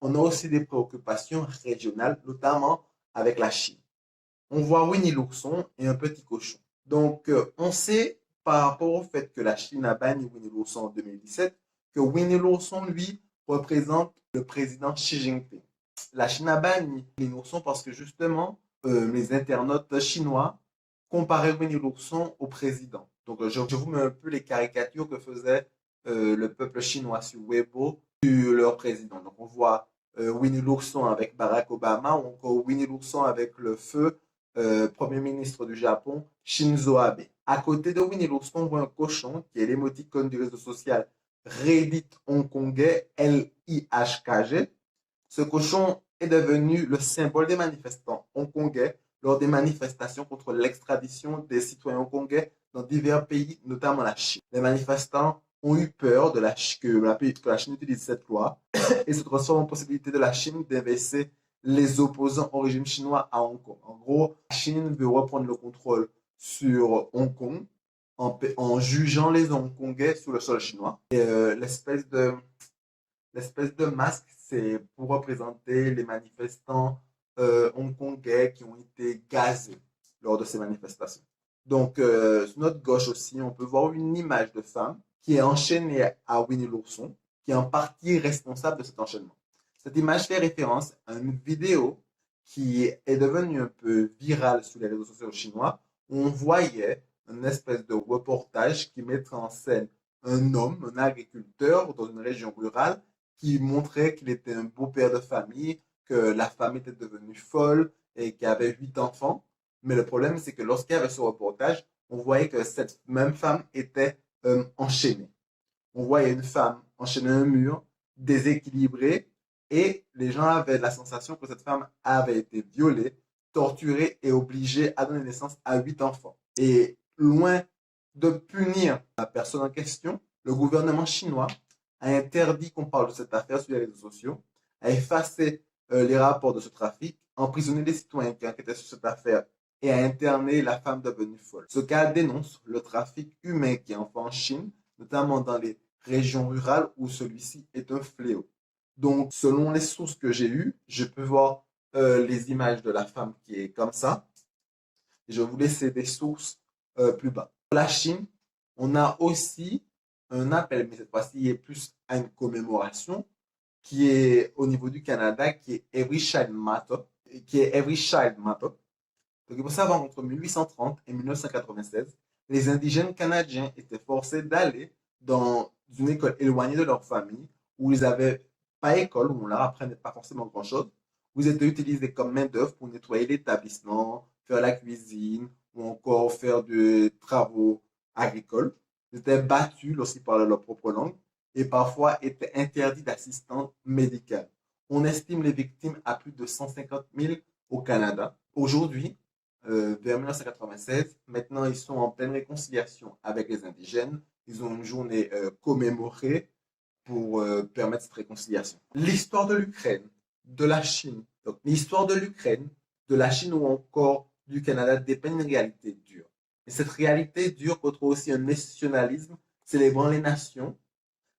on a aussi des préoccupations régionales, notamment avec la Chine. On voit Winnie l'ourson et un petit cochon. Donc, on sait par rapport au fait que la Chine a banni Winnie l'ourson en 2017 que Winnie l'ourson, lui, représente le président Xi Jinping. La Chine a banni Winnie l'ourson parce que justement, les internautes chinois comparaient Winnie l'ourson au président. Donc, je vous mets un peu les caricatures que faisait le peuple chinois sur Weibo sur leur président. Donc, on voit Winnie l'ourson avec Barack Obama ou encore Winnie l'ourson avec le feu Premier ministre du Japon, Shinzo Abe. À côté de Winnie l'ourson, on voit un cochon qui est l'émoticône du réseau social Reddit hongkongais LIHKG. Ce cochon est devenu le symbole des manifestants hongkongais lors des manifestations contre l'extradition des citoyens hongkongais dans divers pays, notamment la Chine. Les manifestants ont eu peur que la Chine utilise cette loi et se transforme en possibilité de la Chine d'investir les opposants au régime chinois à Hong Kong. En gros, la Chine veut reprendre le contrôle sur Hong Kong en jugeant les Hongkongais sur le sol chinois. Et l'espèce de masque, c'est pour représenter les manifestants hongkongais qui ont été gazés lors de ces manifestations. Donc, sur notre gauche aussi, on peut voir une image de femme qui est enchaînée à Winnie l'ourson, qui est en partie responsable de cet enchaînement. Cette image fait référence à une vidéo qui est devenue un peu virale sur les réseaux sociaux chinois, où on voyait une espèce de reportage qui mettait en scène un homme, un agriculteur dans une région rurale, qui montrait qu'il était un beau père de famille, que la femme était devenue folle et qu'il avait 8 enfants. Mais le problème, c'est que lorsqu'il y avait ce reportage, on voyait que cette même femme était enchaînée. On voyait une femme enchaîner un mur, déséquilibrée, et les gens avaient la sensation que cette femme avait été violée, torturée et obligée à donner naissance à 8 enfants. Et loin de punir la personne en question, le gouvernement chinois a interdit qu'on parle de cette affaire sur les réseaux sociaux, a effacé les rapports de ce trafic, emprisonné les citoyens qui enquêtaient sur cette affaire et a interné la femme devenue folle. Ce cas dénonce le trafic humain qui est en fait en Chine, notamment dans les régions rurales où celui-ci est un fléau. Donc, selon les sources que j'ai eues, je peux voir les images de la femme qui est comme ça. Et je vais vous laisser des sources plus bas. Pour la Chine, on a aussi un appel, mais cette fois-ci, il est plus à une commémoration, qui est au niveau du Canada, qui est Every Child Matter. Donc, il faut savoir, entre 1830 et 1996, les indigènes canadiens étaient forcés d'aller dans une école éloignée de leur famille, où ils n'avaient pas école, où on leur apprenait pas forcément grand-chose, où ils étaient utilisés comme main-d'œuvre pour nettoyer l'établissement, faire la cuisine, ou encore faire des travaux agricoles. Ils étaient battus lorsqu'ils parlaient leur propre langue et parfois étaient interdits d'assistance médicale. On estime les victimes à plus de 150 000 au Canada. Aujourd'hui, vers 1996. Maintenant, ils sont en pleine réconciliation avec les indigènes. Ils ont une journée commémorée pour permettre cette réconciliation. L'histoire de l'Ukraine, de la Chine. Donc, l'histoire de l'Ukraine, de la Chine ou encore du Canada dépend d'une réalité dure. Et cette réalité dure retrouve aussi un nationalisme célébrant les nations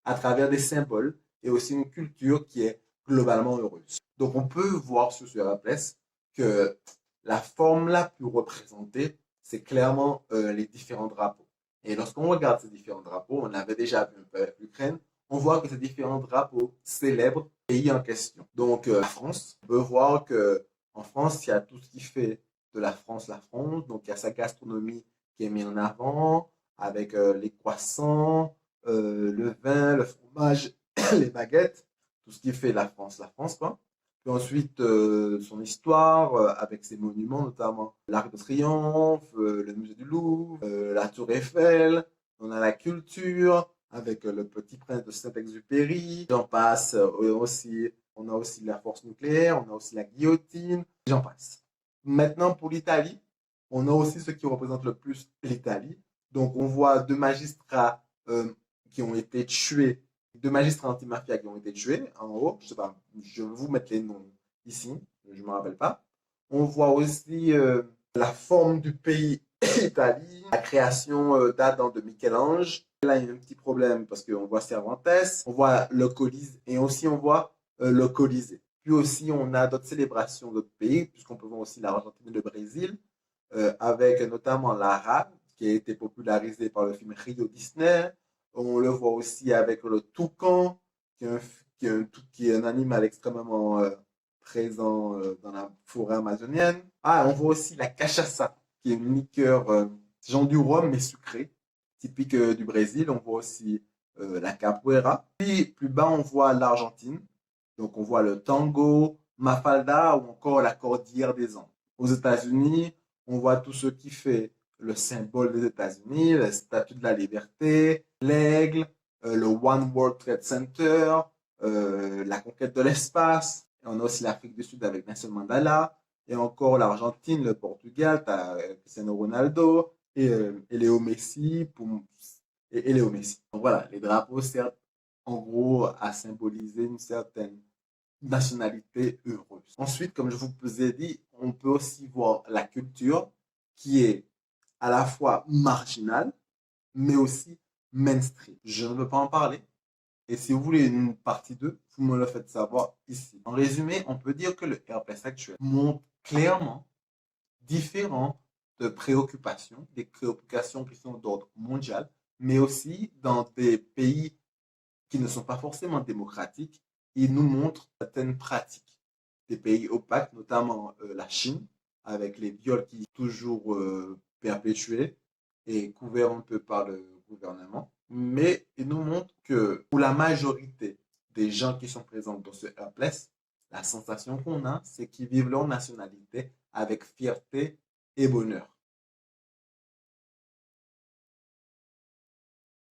à travers des symboles et aussi une culture qui est globalement heureuse. Donc, on peut voir sur ce RAPLES que la forme la plus représentée, c'est clairement les différents drapeaux. Et lorsqu'on regarde ces différents drapeaux, on avait déjà vu un peu avec l'Ukraine, on voit que ces différents drapeaux célèbrent le pays en question. Donc, la France, on peut voir qu'en France, il y a tout ce qui fait de la France la France. Donc, il y a sa gastronomie qui est mise en avant, avec les croissants, le vin, le fromage, les baguettes, tout ce qui fait la France, quoi. Puis ensuite, son histoire avec ses monuments, notamment l'Arc de Triomphe, le musée du Louvre, la Tour Eiffel. On a la culture avec le Petit Prince de Saint-Exupéry. J'en passe. On a aussi la force nucléaire, on a aussi la guillotine. J'en passe. Maintenant, pour l'Italie, on a aussi ce qui représente le plus l'Italie. Donc, on voit deux magistrats qui ont été tués, deux magistrats anti-mafia qui ont été tués en haut. Je sais pas, je vais vous mettre les noms ici, je ne me rappelle pas. On voit aussi la forme du pays Italie. La création date de Michel-Ange. Là, il y a un petit problème parce qu'on voit Cervantes, on voit le Colisée et aussi on voit le Colisée. Puis aussi, on a d'autres célébrations d'autres pays, puisqu'on peut voir aussi l'Argentine et le Brésil, avec notamment l'arabe, qui a été popularisé par le film Rio Disney. On le voit aussi avec le toucan, qui est qui est un animal extrêmement présent dans la forêt amazonienne. Ah, on voit aussi la cachaça, qui est une liqueur, genre du rhum, mais sucré, typique du Brésil. On voit aussi la capoeira. Puis plus bas, on voit l'Argentine. Donc on voit le tango, Mafalda ou encore la cordillère des Andes. Aux États-Unis, on voit tout ce qui fait le symbole des États-Unis, la statue de la liberté, l'aigle, le One World Trade Center, la conquête de l'espace. Et on a aussi l'Afrique du Sud avec Nelson Mandela, et encore l'Argentine, le Portugal, tu as Cristiano Ronaldo et Léo Messi. Et Léo Messi. Donc voilà, les drapeaux servent en gros à symboliser une certaine nationalité heureuse. Ensuite, comme je vous ai dit, on peut aussi voir la culture qui est à la fois marginale, mais aussi mainstream. Je ne veux pas en parler. Et si vous voulez une partie 2, vous me le faites savoir ici. En résumé, on peut dire que le RPS actuel montre clairement différentes préoccupations, des préoccupations qui sont d'ordre mondial, mais aussi dans des pays qui ne sont pas forcément démocratiques. Il nous montre certaines pratiques des pays opaques, notamment la Chine, avec les viols qui sont toujours perpétués et couverts un peu par le gouvernement. Mais il nous montre que pour la majorité des gens qui sont présents dans ce helpless, la sensation qu'on a, c'est qu'ils vivent leur nationalité avec fierté et bonheur.